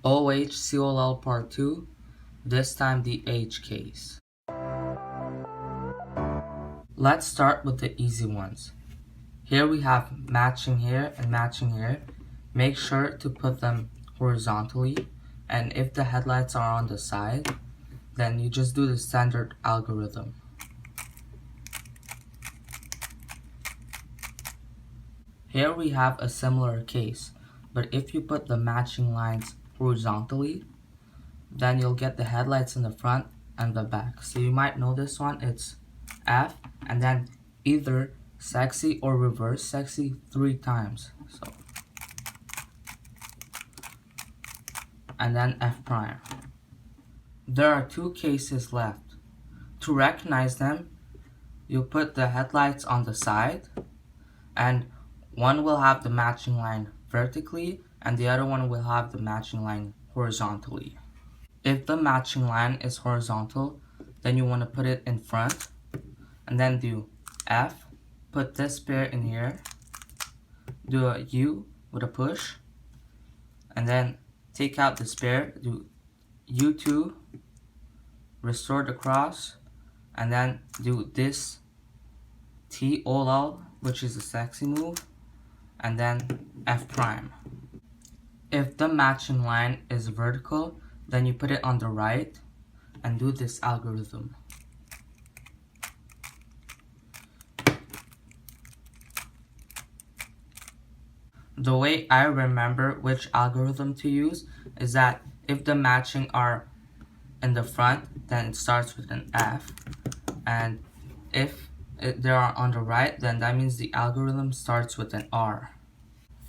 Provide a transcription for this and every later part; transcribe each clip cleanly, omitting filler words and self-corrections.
OH COL Part 2, this time the H case. Let's start with the easy ones. Here we have matching here and matching here. Make sure to put them horizontally, and if the headlights are on the side, then you just do the standard algorithm. Here we have a similar case, but if you put the matching lines horizontally, then you'll get the headlights in the front and the back. So you might know this one, it's F, and then either sexy or reverse sexy 3 times. So, and then F prime. There are 2 cases left. To recognize them, you put the headlights on the side, and one will have the matching line vertically, and the other one will have the matching line horizontally. If the matching line is horizontal, then you want to put it in front, and then do F, put this pair in here, do a U with a push, and then take out this pair, do U2, restore the cross, and then do this T OLL, which is a sexy move, and then F prime. If the matching line is vertical, then you put it on the right and do this algorithm. The way I remember which algorithm to use is that if the matching are in the front, then it starts with an F, and if they are on the right, then that means the algorithm starts with an R.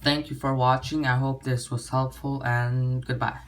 Thank you for watching. I hope this was helpful, and goodbye.